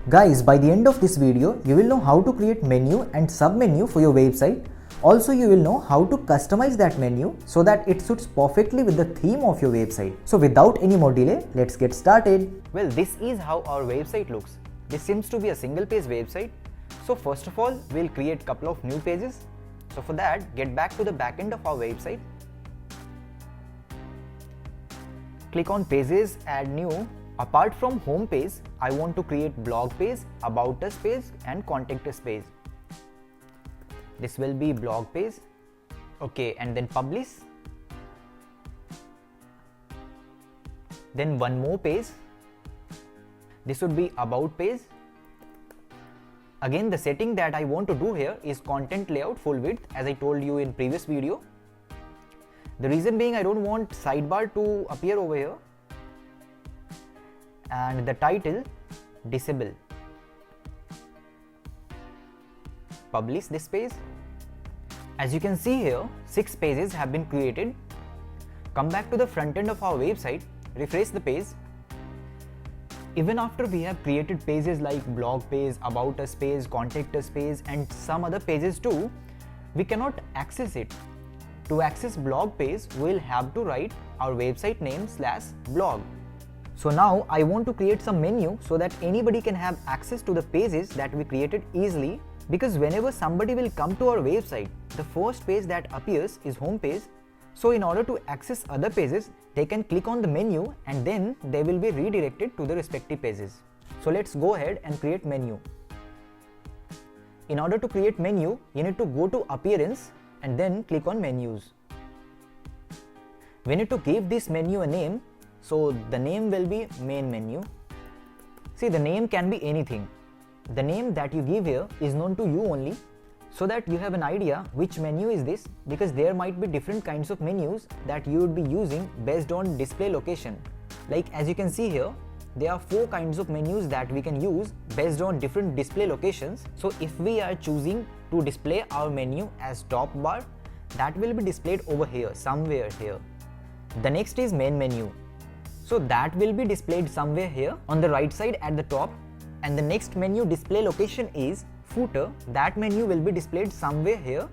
Guys, by the end of this video, you will know how to create menu and submenu for your website. Also, you will know how to customize that menu so that it suits perfectly with the theme of your website. So without any more delay, let's get started. Well, this is how our website looks. This seems to be a single page website. So first of all, we'll create a couple of new pages. So for that, get back to the backend of our website. Click on pages, add new. Apart from home page, I want to create blog page, about us page and contact us page. This will be blog page. Okay, and then publish. Then one more page. This would be about page. Again, the setting that I want to do here is content layout full width, as I told you in previous video. The reason being, I don't want sidebar to appear over here. And the title, disable. Publish this page. As you can see here, 6 pages have been created. Come back to the front end of our website, refresh the page. Even after we have created pages like blog page, about us page, contact us page and some other pages too, we cannot access it. To access blog page, we'll have to write our website name /blog. So now I want to create some menu so that anybody can have access to the pages that we created easily, because whenever somebody will come to our website, the first page that appears is home page. So in order to access other pages, they can click on the menu and then they will be redirected to the respective pages. So let's go ahead and create menu. In order to create menu, you need to go to appearance and then click on menus. We need to give this menu a name. So the name will be main menu. See, the name can be anything. The name that you give here is known to you only, so that you have an idea which menu is this, because there might be different kinds of menus that you would be using based on display location. Like as you can see here, there are 4 kinds of menus that we can use based on different display locations. So if we are choosing to display our menu as top bar, that will be displayed over here, somewhere here. The next is main menu. So that will be displayed somewhere here on the right side at the top. And the next menu display location is footer. That menu will be displayed somewhere here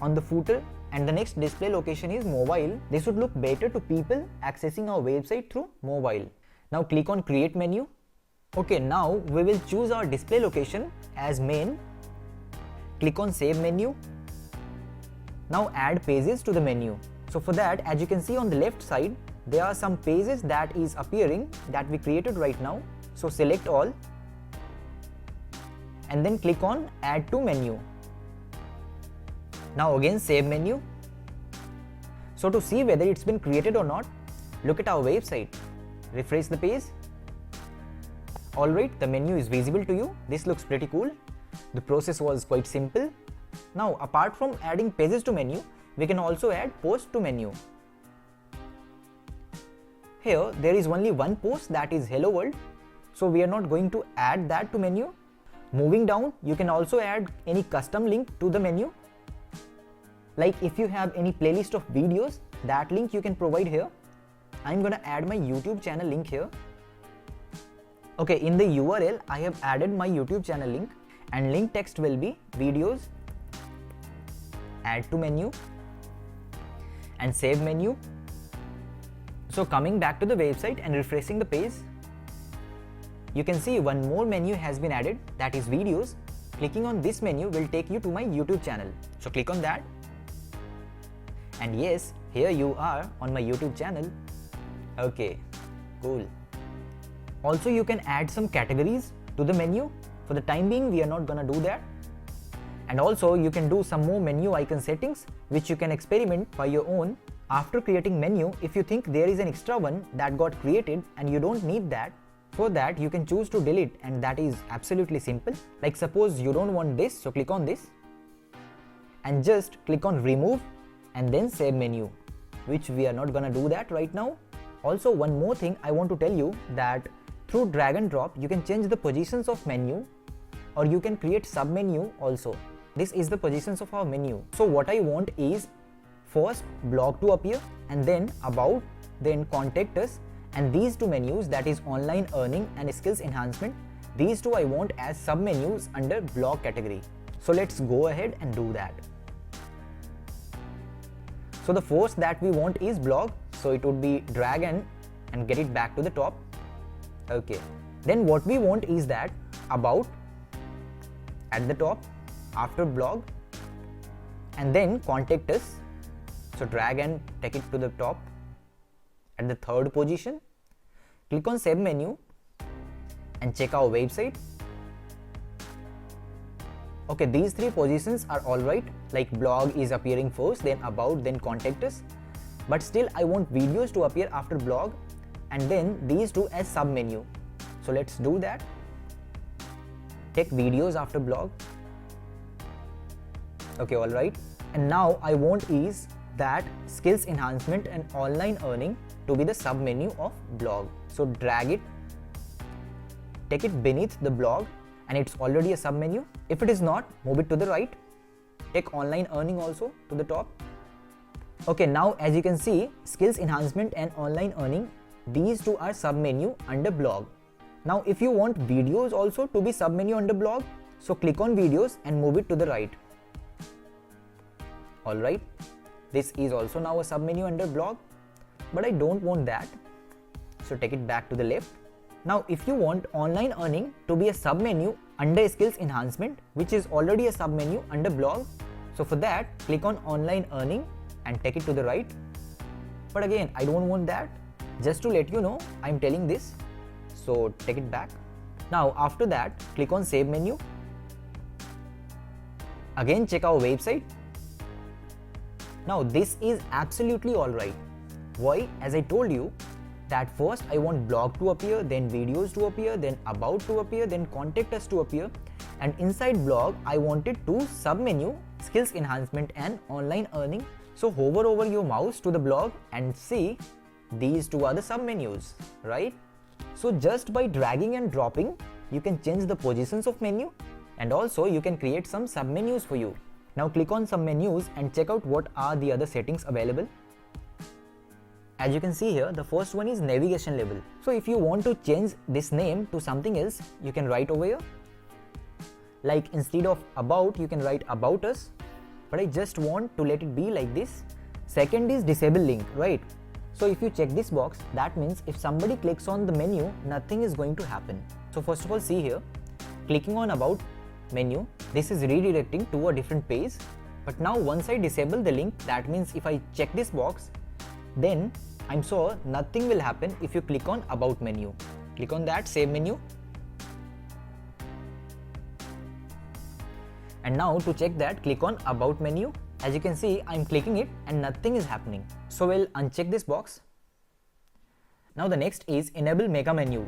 on the footer. And the next display location is mobile. This would look better to people accessing our website through mobile. Now click on create menu. Okay, now we will choose our display location as main. Click on save menu. Now add pages to the menu. So for that, as you can see on the left side, there are some pages that is appearing that we created right now. So select all and then click on add to menu. Now again save menu. So to see whether it's been created or not, look at our website. Refresh the page. Alright, the menu is visible to you. This looks pretty cool. The process was quite simple. Now apart from adding pages to menu, we can also add post to menu. Here there is only one post, that is hello world. So we are not going to add that to menu. Moving down, you can also add any custom link to the menu. Like if you have any playlist of videos, that link you can provide here. I'm gonna add my YouTube channel link here. Okay, in the URL, I have added my YouTube channel link and link text will be videos, add to menu and save menu. So coming back to the website and refreshing the page, you can see one more menu has been added, that is videos. Clicking on this menu will take you to my YouTube channel. So click on that. And yes, here you are on my YouTube channel. Okay, cool. Also you can add some categories to the menu. For the time being, we are not gonna do that. And also you can do some more menu icon settings which you can experiment by your own. After creating menu, if you think there is an extra one that got created and you don't need that, for that you can choose to delete, and that is absolutely simple. Like suppose you don't want this, so click on this and just click on remove and then save menu, which we are not gonna do that right now. Also one more thing I want to tell you, that through drag and drop you can change the positions of menu, or you can create submenu also. This is the positions of our menu. So what I want is first blog to appear and then about, then contact us, and these two menus, that is online earning and skills enhancement, these two I want as submenus under blog category. So let's go ahead and do that. So the first that we want is blog, so it would be drag and get it back to the top. Okay, then what we want is that about at the top after blog, and then contact us, so drag and take it to the top at the third position. Click on Submenu and check our website. Okay, these three positions are alright, like blog is appearing first, then about, then contact us. But still I want videos to appear after blog and then these two as submenu. So let's do that. Take videos after blog. Okay, alright. And now I want is that skills enhancement and online earning to be the submenu of blog. So drag it, take it beneath the blog, and it's already a submenu. If it is not, move it to the right. Take online earning also to the top. Okay, now as you can see, skills enhancement and online earning, these two are submenu under blog. Now if you want videos also to be submenu under blog, so click on videos and move it to the right. Alright, this is also now a submenu under blog, but I don't want that, so take it back to the left. Now if you want online earning to be a submenu under skills enhancement, which is already a submenu under blog, so for that click on online earning and take it to the right. But again, I don't want that. Just to let you know, I'm telling this, so take it back. Now after that, click on save menu. Again check our website. Now this is absolutely alright. Why? As I told you, that first I want blog to appear, then videos to appear, then about to appear, then contact us to appear, and inside blog I wanted two submenu, skills enhancement and online earning. So hover over your mouse to the blog and see these two are the submenus, right? So just by dragging and dropping, you can change the positions of menu, and also you can create some submenus for you. Now click on submenus and check out what are the other settings available. As you can see here, the first one is navigation level. So if you want to change this name to something else, you can write over here. Like instead of about, you can write about us, but I just want to let it be like this. Second is disable link, right? So if you check this box, that means if somebody clicks on the menu, nothing is going to happen. So first of all, see here, clicking on about menu, this is redirecting to a different page. But now once I disable the link, that means if I check this box, then I'm sure nothing will happen if you click on about menu. Click on that, save menu. And now to check that, click on about menu. As you can see, I'm clicking it and nothing is happening. So we'll uncheck this box. Now the next is enable mega menu.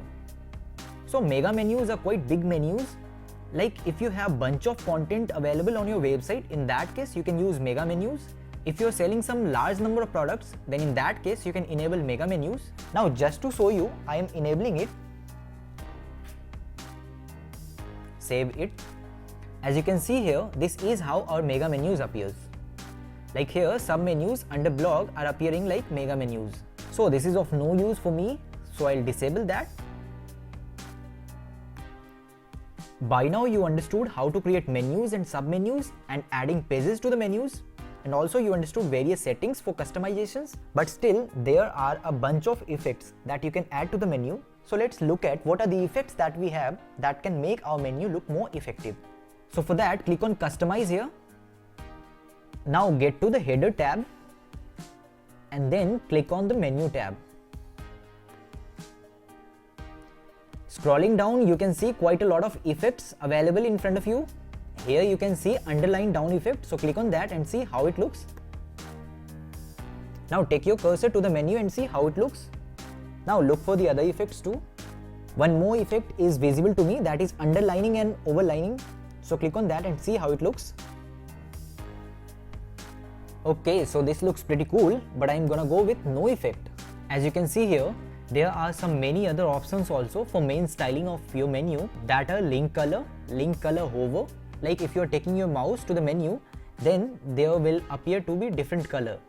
So mega menus are quite big menus. Like if you have bunch of content available on your website, in that case you can use mega menus. If you're selling some large number of products, then in that case you can enable mega menus. Now just to show you, I am enabling it. Save it. As you can see here, this is how our mega menus appears. Like here, submenus under blog are appearing like mega menus. So this is of no use for me, so I'll disable that. By now you understood how to create menus and submenus and adding pages to the menus. And also you understood various settings for customizations, but still there are a bunch of effects that you can add to the menu. So let's look at what are the effects that we have that can make our menu look more effective. So for that, click on customize here. Now get to the header tab and then click on the menu tab. Scrolling down, you can see quite a lot of effects available in front of you. Here you can see underline down effect, so click on that and see how it looks. Now take your cursor to the menu and see how it looks. Now look for the other effects too. One more effect is visible to me, that is underlining and overlining. So click on that and see how it looks. Okay, so this looks pretty cool, but I'm gonna go with no effect. As you can see here, there are some many other options also for main styling of your menu, that are link color hover. Like if you're taking your mouse to the menu, then there will appear to be different color.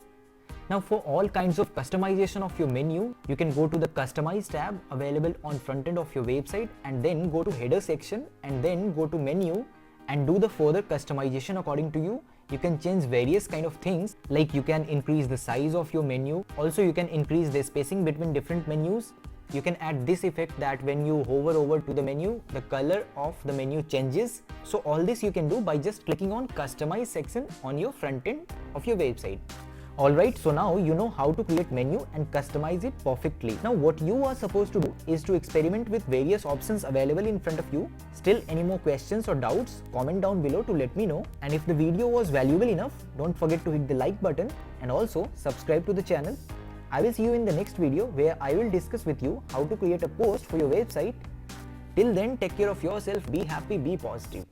Now for all kinds of customization of your menu, you can go to the Customize tab available on front end of your website and then go to Header section and then go to Menu and do the further customization according to you. You can change various kind of things, like you can increase the size of your menu. Also you can increase the spacing between different menus. You can add this effect that when you hover over to the menu, the color of the menu changes. So all this you can do by just clicking on Customize section on your front end of your website. Alright, so now you know how to create menu and customize it perfectly. Now what you are supposed to do is to experiment with various options available in front of you. Still any more questions or doubts, comment down below to let me know. And if the video was valuable enough, don't forget to hit the like button and also subscribe to the channel. I will see you in the next video where I will discuss with you how to create a post for your website. Till then, take care of yourself, be happy, be positive.